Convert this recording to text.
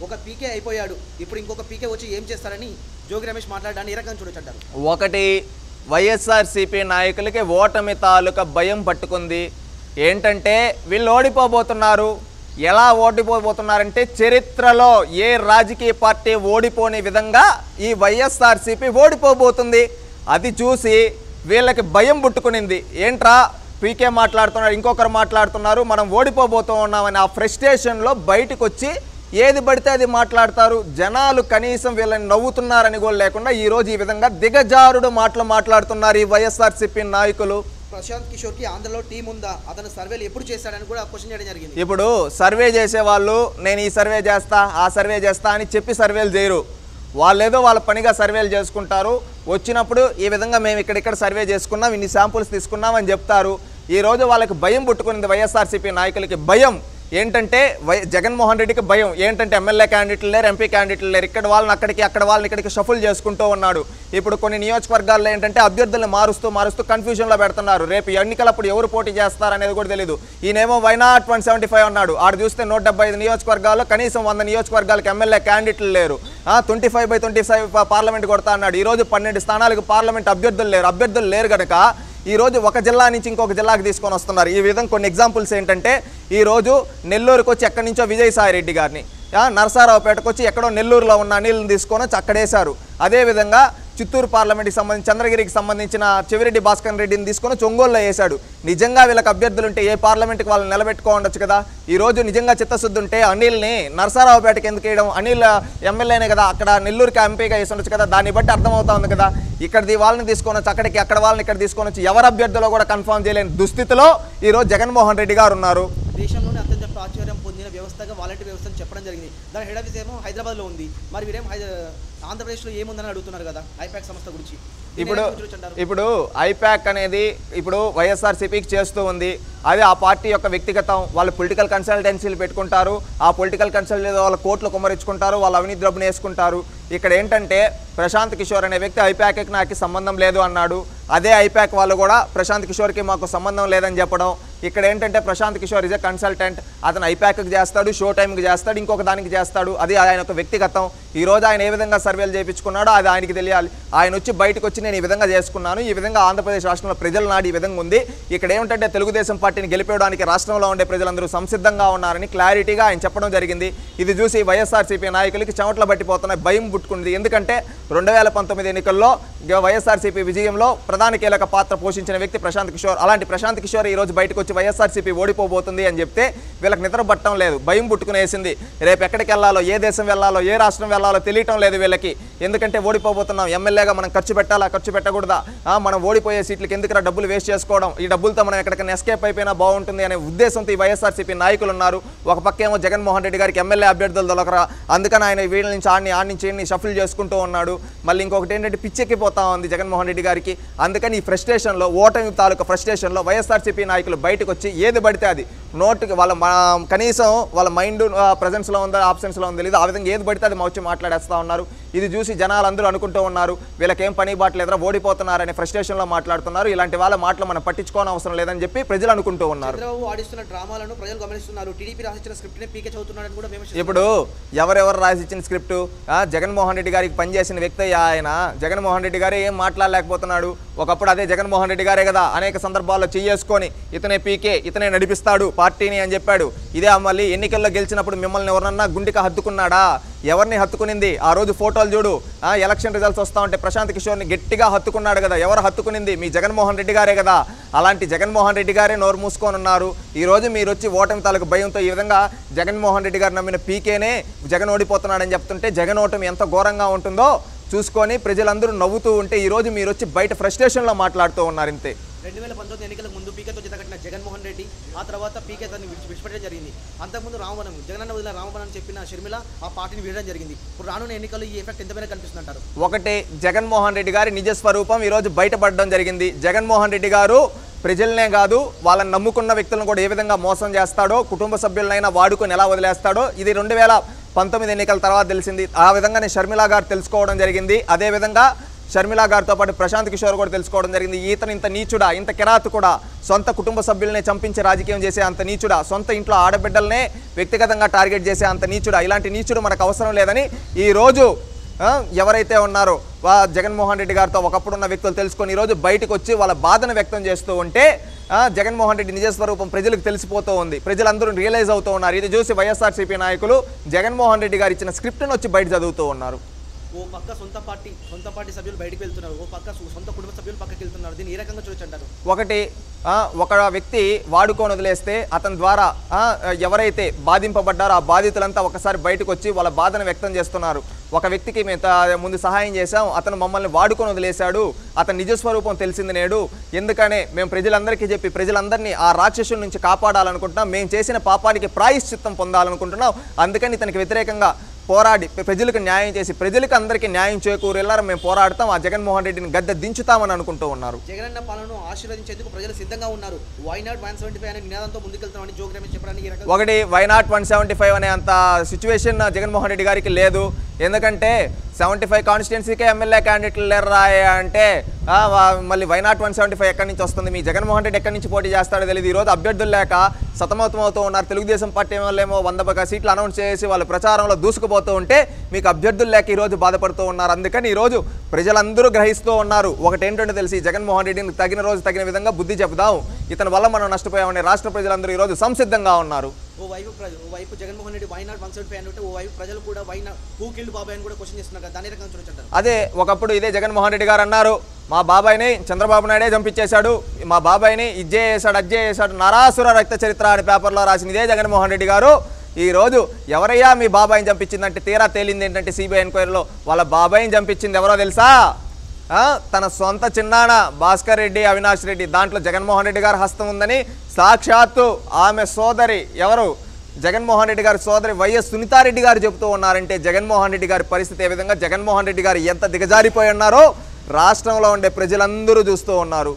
ఒక పీకే అయిపోయాడు, ఇప్పుడు ఇంకొక పీకే వచ్చి ఏం చేస్తారని జోగి రమేష్ మాట్లాడడాన్ని ఏ రకంగా చూడొచ్చు అంటారు? ఒకటి, వైఎస్ఆర్సీపీ నాయకులకి ఓటమి తాలూకా భయం పట్టుకుంది. ఏంటంటే వీళ్ళు ఓడిపోబోతున్నారు. ఎలా ఓడిపోబోతున్నారంటే చరిత్రలో ఏ రాజకీయ పార్టీ ఓడిపోని విధంగా ఈ వైఎస్ఆర్సీపీ ఓడిపోబోతుంది. అది చూసి వీళ్ళకి భయం పుట్టుకునింది. ఏంట్రా పీకే మాట్లాడుతున్నారు, ఇంకొకరు మాట్లాడుతున్నారు, మనం ఓడిపోబోతూ ఉన్నామని ఆ ఫ్రస్ట్రేషన్లో బయటకు వచ్చి ఏది పడితే అది మాట్లాడతారు. జనాలు కనీసం వీళ్ళని నవ్వుతున్నారని కూడా లేకుండా ఈరోజు ఈ విధంగా దిగజారుడు మాటలు మాట్లాడుతున్నారు ఈ వైఎస్ఆర్సీపీ నాయకులు. ప్రశాంత్ కిషోర్కి ఆంధ్రలో టీం ఉందా, అతను సర్వేలు ఎప్పుడు చేశాడని కూడా క్వశ్చన్ చేయడం జరిగింది. ఇప్పుడు సర్వే చేసేవాళ్ళు నేను ఈ సర్వే చేస్తా ఆ సర్వే చేస్తా అని చెప్పి సర్వేలు చేయరు. వాళ్ళేదో వాళ్ళ పనిగా సర్వేలు చేసుకుంటారు. వచ్చినప్పుడు ఈ విధంగా మేము ఇక్కడిక్కడ సర్వే చేసుకున్నాం, ఇన్ని శాంపుల్స్ తీసుకున్నాం అని చెప్తారు. ఈరోజు వాళ్ళకి భయం పుట్టుకునింది, వైఎస్ఆర్సీపీ నాయకులకి భయం. ఏంటంటే జగన్మోహన్ రెడ్డికి భయం. ఏంటంటే ఎమ్మెల్యే క్యాండిడేట్లు లేరు, ఎంపీ క్యాండిడేట్లు లేరు. ఇక్కడ వాళ్ళని అక్కడికి, అక్కడ వాళ్ళని ఇక్కడికి షఫుల్ చేసుకుంటూ ఉన్నాడు. ఇప్పుడు కొన్ని నియోజకవర్గాల్లో ఏంటంటే అభ్యర్థులను మారుస్తూ కన్ఫ్యూజన్లో పెడుతున్నారు. రేపు ఎన్నికలప్పుడు ఎవరు పోటీ చేస్తారనేది కూడా తెలియదు. ఈయనేమో వైనాట్ 175 అన్నాడు. ఆడు చూస్తే 175 నియోజకవర్గాల్లో కనీసం 100 నియోజకవర్గాలకు ఎమ్మెల్యే క్యాండిడేట్లు లేరు. 25/25 పార్లమెంట్ కొడతా అన్నాడు. ఈరోజు 12 స్థానాలకు పార్లమెంట్ అభ్యర్థులు లేరు కనుక ఈరోజు ఒక జిల్లా నుంచి ఇంకొక జిల్లాకు తీసుకొని వస్తున్నారు. ఈ విధంగా కొన్ని ఎగ్జాంపుల్స్ ఏంటంటే ఈరోజు నెల్లూరుకు వచ్చి ఎక్కడి నుంచో విజయసాయిరెడ్డి గారిని, నరసారావుపేటకు వచ్చి ఎక్కడో నెల్లూరులో ఉన్న అనిల్ని తీసుకొని వచ్చి అక్కడేశారు. అదేవిధంగా చిత్తూరు పార్లమెంట్కి సంబంధించి చంద్రగిరికి సంబంధించిన చెవిరెడ్డి భాస్కర్ రెడ్డిని తీసుకొని ఒంగోలులో వేశాడు. నిజంగా వీళ్ళకి అభ్యర్థులు ఉంటే ఏ పార్లమెంట్కి వాళ్ళని నిలబెట్టుకోవచ్చు కదా. ఈరోజు నిజంగా చిత్తశుద్ధి ఉంటే అనిల్ని నరసారావుపేటకి ఎందుకు వేయడం? అనిల్ ఎమ్మెల్యేనే కదా, అక్కడ నెల్లూరుకి ఎంపీగా వేసి ఉండొచ్చు కదా. దాన్ని బట్టి అర్థమవుతా ఉంది కదా. ఇక్కడిది వాళ్ళని తీసుకొని వచ్చి అక్కడికి, అక్కడ వాళ్ళని ఇక్కడ తీసుకొని వచ్చి ఎవరు అభ్యర్థులో కూడా కన్ఫర్మ్ చేయలేని దుస్థితిలో ఈరోజు జగన్మోహన్ రెడ్డి గారు ఉన్నారు. దేశంలోనే అత్యంత ప్రాచుర్యం పొందిన వ్యవస్థగా వాలంటీర్ వ్యవస్థను చెప్పడం జరిగింది. దాని హెడ్ ఆఫీస్ ఏమో హైదరాబాద్లో ఉంది. మరి వీరేమో ఆంధ్రప్రదేశ్లో ఏముందని అడుగుతున్నారు కదా ఐపాక్ సంస్థ గురించి. ఇప్పుడు ఐపాక్ అనేది ఇప్పుడు వైఎస్ఆర్సీపీకి చేస్తూ ఉంది. అది ఆ పార్టీ యొక్క వ్యక్తిగతం. వాళ్ళు పొలిటికల్ కన్సల్టెన్సీలు పెట్టుకుంటారు. ఆ పొలిటికల్ కన్సల్టెన్సీ వాళ్ళ కోట్లు కుమ్మరించుకుంటారు, వాళ్ళ అవినీతి డబ్బును వేసుకుంటారు. ఇక్కడ ఏంటంటే ప్రశాంత్ కిషోర్ అనే వ్యక్తి ఐపాక్కి నాకు సంబంధం లేదు అన్నాడు. అదే ఐపాక్ వాళ్ళు కూడా ప్రశాంత్ కిషోర్కి మాకు సంబంధం లేదని చెప్పడం. ఇక్కడ ఏంటంటే Prashant Kishor is a consultant. అతను ఐపాక్కి చేస్తాడు, షో టైంకి చేస్తాడు, ఇంకొక దానికి చేస్తాడు. అది ఆయన యొక్క వ్యక్తిగతం. ఈరోజు ఆయన ఏ విధంగా సర్వేలు చేయించుకున్నాడో అది ఆయనకి తెలియాలి. ఆయన వచ్చి బయటకు వచ్చి నేను ఈ విధంగా చేసుకున్నాను, ఈ విధంగా ఆంధ్రప్రదేశ్ రాష్ట్రంలో ప్రజల నాడు ఈ విధంగా ఉంది, ఇక్కడ ఏమిటంటే తెలుగుదేశం పార్టీని గెలిపేయడానికి రాష్ట్రంలో ఉండే ప్రజలందరూ సంసిద్ధంగా ఉన్నారని క్లారిటీగా ఆయన చెప్పడం జరిగింది. ఇది చూసి వైఎస్ఆర్సీపీ నాయకులకి చెమటలు పట్టిపోతున్నాయి, భయం పుట్టుకుంది. ఎందుకంటే 2019 ఎన్నికల్లో వైఎస్ఆర్సీపీ విజయంలో ప్రధాన కీలక పాత్ర పోషించిన వ్యక్తి ప్రశాంత్ కిషోర్. అలాంటి ప్రశాంత్ కిషోర్ ఈరోజు బయటకు వచ్చి వైఎస్ఆర్సీపీ ఓడిపోబోతుంది అని చెప్తే వీళ్ళకి నిద్ర పట్టడం లేదు, భయం పుట్టుకునేసింది. రేపు ఎక్కడికి వెళ్ళాలో, ఏ దేశం వెళ్ళాలో, ఏ రాష్ట్రం వెళ్ళాలో తెలియటం లేదు వీళ్ళకి. ఎందుకంటే ఓడిపోబోతున్నాం, ఎమ్మెల్యేగా మనం ఖర్చు పెట్టాలా, ఖర్చు పెట్టకూడదా, మనం ఓడిపోయే సీట్లకి ఎందుకు డబ్బులు వేస్ట్ చేసుకోవడం, ఈ డబ్బులతో మనం ఎక్కడికైనా ఎస్కేప్ అయిపోయినా బాగుంటుంది అనే ఉద్దేశంతో ఈ వైఎస్ఆర్సీపీ నాయకులు ఉన్నారు. ఒక పక్కేమో జగన్మోహన్ రెడ్డి గారికి ఎమ్మెల్యే అభ్యర్థులు దొరకరా, అందుకని ఆయన వీళ్ళ నుంచి ఆడి నుంచి షఫుల్ చేసుకుంటూ ఉన్నాడు. మళ్ళీ ఇంకొకటి ఏంటంటే పిచ్చెక్కిపోతా ఉంది జగన్మోహన్ రెడ్డి గారికి. అందుకని ఈ ఫ్రస్ట్రేషన్లో, ఓటమి తాలూకా ఫ్రస్ట్రేషన్లో వైఎస్ఆర్సీపీ నాయకులు బయటకు వచ్చి ఏది పడితే అది నోటుకి వాళ్ళ కనీసం వాళ్ళ మైండ్ ప్రజెన్స్లో ఉందా ఆబ్సెన్స్లో ఉందో లేదు, ఆ విధంగా ఏది పడితే అది వచ్చి మాట్లాడేస్తూ ఉన్నారు. ఇది చూసి జనాలు అందరూ అనుకుంటూ ఉన్నారు వీళ్ళకేం పని బాట్లేదురా, ఓడిపోతున్నారనే ఫ్రస్ట్రేషన్లో మాట్లాడుతున్నారు. ఇలాంటి వాళ్ళ మాటలు మనం పట్టించుకోని అవసరం లేదని చెప్పి ప్రజలు అనుకుంటూ ఉన్నారు. ఇప్పుడు ఎవరెవరు రాసిచ్చిన స్క్రిప్టు? జగన్మోహన్ రెడ్డి గారికి పనిచేసిన వ్యక్తి ఆయన. జగన్మోహన్ రెడ్డి గారే ఏం మాట్లాడలేకపోతున్నాడు. ఒకప్పుడు అదే జగన్మోహన్ రెడ్డి గారే కదా అనేక సందర్భాల్లో చేసుకొని ఇతనే పీకే, ఇతనే నడిపిస్తాడు పార్టీని అని చెప్పాడు. ఇదే మళ్ళీ ఎన్నికల్లో గెలిచినప్పుడు మిమ్మల్ని ఎవరన్నా గుండెకి హత్తుకున్నాడా? ఎవరిని హత్తుకునింది? ఆ రోజు ఫోటోలు చూడు, ఎలక్షన్ రిజల్ట్స్ వస్తూ ఉంటే ప్రశాంత్ కిషోర్ని గట్టిగా హత్తుకున్నాడు కదా. ఎవరు హత్తుకునింది? మీ జగన్మోహన్ రెడ్డి గారే కదా. అలాంటి జగన్మోహన్ రెడ్డి గారే నోరు మూసుకొని ఉన్నారు. ఈరోజు మీరు వచ్చి ఓటమి తాలూకు భయంతో ఈ విధంగా జగన్మోహన్ రెడ్డి గారు నమ్మిన పీకేనే జగన్ ఓడిపోతున్నాడని చెప్తుంటే జగన్ ఓటమి ఎంత ఘోరంగా ఉంటుందో చూసుకొని ప్రజలందరూ నవ్వుతూ ఉంటే ఈరోజు మీరు వచ్చి బయట ఫ్రస్ట్రేషన్లో మాట్లాడుతూ ఉన్నారు. ఇంతే. 2019 ఎన్నికలకు ముందు పీకేతో జతకట్టిన జగన్మోహన్ రెడ్డి ఆ తర్వాత పీకే తను విడిచిపెట్టడం జరిగింది. అంతకుముందు రామవనం, జగనన్న వదిలిన రామవనం చెప్పిన షర్మిల ఆ పార్టీని వీడడం జరిగింది. ఇప్పుడు రానున్న ఎన్నికల్లో ఈ ఎఫెక్ట్ ఎంతమైనా కనిపిస్తుంది అంటారు? ఒకటి, జగన్మోహన్ రెడ్డి గారి నిజ స్వరూపం ఈరోజు బయటపడడం జరిగింది. జగన్మోహన్ రెడ్డి గారు ప్రజలనే కాదు వాళ్ళని నమ్ముకున్న వ్యక్తులను కూడా ఏ విధంగా మోసం చేస్తాడో, కుటుంబ సభ్యులనైనా వాడుకొని ఎలా వదిలేస్తాడో ఇది 2019 ఎన్నికల తర్వాత తెలిసింది. ఆ విధంగానే షర్మిల గారు తెలుసుకోవడం జరిగింది. అదేవిధంగా షర్మిల గారితో పాటు ప్రశాంత్ కిషోర్ కూడా తెలుసుకోవడం జరిగింది. ఈతను ఇంత నీచుడా, ఇంత కిరాతకుడా, సొంత కుటుంబ సభ్యులనే చంపించి రాజకీయం చేసే అంత నీచుడా, సొంత ఇంట్లో ఆడబిడ్డలనే వ్యక్తిగతంగా టార్గెట్ చేసే అంత నీచుడా, ఇలాంటి నీచుడు మనకు అవసరం లేదని ఈరోజు ఎవరైతే ఉన్నారో జగన్మోహన్ రెడ్డి గారితో ఒకప్పుడు ఉన్న వ్యక్తులు తెలుసుకొని ఈరోజు బయటకు వచ్చి వాళ్ళ బాధను వ్యక్తం చేస్తూ ఉంటే జగన్మోహన్ రెడ్డి నిజ స్వరూపం ప్రజలకు తెలిసిపోతూ ఉంది. ప్రజలందరూ రియలైజ్ అవుతూ ఉన్నారు. ఇది చూసి వైఎస్ఆర్సీపీ నాయకులు జగన్మోహన్ రెడ్డి గారు ఇచ్చిన స్క్రిప్ట్ను వచ్చి బయట చదువుతూ ఉన్నారు. ఓ పక్క సొంత పార్టీ సభ్యులు బయటికి వెళ్తున్నారు, ఓ పక్క సొంత కుటుంబ సభ్యులు పక్కకి వెళ్తున్నారు. దీన్ని ఏ రకంగా చూడొచ్చంటారు? ఒక వ్యక్తి వాడుకొని వదిలేస్తే అతని ద్వారా ఎవరైతే బాధింపబడ్డారో ఆ బాధితులంతా ఒకసారి బయటకు వచ్చి వాళ్ళ బాధను వ్యక్తం చేస్తున్నారు. ఒక వ్యక్తికి మేము ముందు సహాయం చేశాం, అతను మమ్మల్ని వాడుకొని వదిలేశాడు, అతని నిజస్వరూపం తెలిసింది నేడు, ఎందుకనే మేము ప్రజలందరికీ చెప్పి ప్రజలందరినీ ఆ రాక్షసుల నుంచి కాపాడాలనుకుంటున్నాం, మేము చేసిన పాపానికి ప్రాయశ్చిత్తం పొందాలనుకుంటున్నాం, అందుకని ఇతనికి వ్యతిరేకంగా పోరాడి ప్రజలకు న్యాయం చేసి ప్రజలకు అందరికీ న్యాయం చేకూరేలా మేము పోరాడతాం, ఆ జగన్మోహన్ రెడ్డిని గద్దె దించుతామని అనుకుంటూ ఉన్నారు. జగనన్న పాలనను ఆశీర్వదించేందుకు ప్రజలు సిద్ధంగా ఉన్నారు. వై నాట్ 175 అనే నినాదంతో ముందుకెళ్తామని జోగి రమేష్ చెప్పడానికి ఒకటి వై నాట్ 175 అనే అంత సిచ్యువేషన్ జగన్మోహన్ రెడ్డి గారికి లేదు. ఎందుకంటే 75 కాన్స్టిట్యున్సీకే ఎమ్మెల్యే క్యాండిడేట్లు లేరా అంటే మళ్ళీ వై నాట్ 175 ఎక్కడి నుంచి వస్తుంది? మీ జగన్మోహన్ రెడ్డి ఎక్కడి నుంచి పోటీ చేస్తాడో తెలియదు. ఈరోజు అభ్యర్థులు లేక సతమతమవుతూ ఉన్నారు. తెలుగుదేశం పార్టీ వాళ్ళేమో 100 సీట్లు అనౌన్స్ చేసి వాళ్ళు ప్రచారంలో దూసుకుపోతూ ఉంటే మీకు అభ్యర్థులు లేక ఈరోజు బాధపడుతూ ఉన్నారు. అందుకని ఈరోజు ప్రజలందరూ గ్రహిస్తూ ఉన్నారు. ఒకటేంటంటే తెలిసి జగన్మోహన్ రెడ్డిని తగిన రోజు తగిన విధంగా బుద్ధి చెబుదాం, ఇతని వల్ల మనం నష్టపోయామని రాష్ట్ర ప్రజలందరూ ఈరోజు సంసిద్ధంగా ఉన్నారు. ఓవైపు జగన్మోహన్ రెడ్డి వై నాట్ 175 అంటే ఓవైపు ప్రజలు కూడా హూ కిల్డ్ బాబాయ్ అని కూడా క్వశ్చన్ చేస్తున్నారు. దాని రకంగా చూడొచ్చంటారు? అదే ఒకప్పుడు ఇదే జగన్మోహన్ రెడ్డి గారు అన్నారు, మా బాబాయిని చంద్రబాబు నాయుడే చంపించేశాడు, మా బాబాయిని ఇజ్జే చేశాడు అజ్జే చేశాడు, నరాసుర రక్త చరిత్ర అని పేపర్లో రాసిన ఇదే జగన్మోహన్ రెడ్డి గారు ఈరోజు ఎవరయ్యా మీ బాబాయిని చంపించిందంటే తీరా తేలింది ఏంటంటే సిబిఐ ఎంక్వైరీలో వాళ్ళ బాబాయిని చంపించింది ఎవరో తెలుసా? తన సొంత చిన్నాన్న భాస్కర్ రెడ్డి, అవినాష్ రెడ్డి, దాంట్లో జగన్మోహన్ రెడ్డి గారు హస్తం ఉందని సాక్షాత్తు ఆమె సోదరి ఎవరు జగన్మోహన్ రెడ్డి గారి సోదరి వైఎస్ సునీతారెడ్డి గారు చెబుతూ ఉన్నారంటే జగన్మోహన్ రెడ్డి గారి పరిస్థితి ఏ విధంగా, జగన్మోహన్ రెడ్డి గారు ఎంత దిగజారిపోయి ఉన్నారో రాష్ట్రంలో ఉండే ప్రజలందరూ చూస్తూ ఉన్నారు.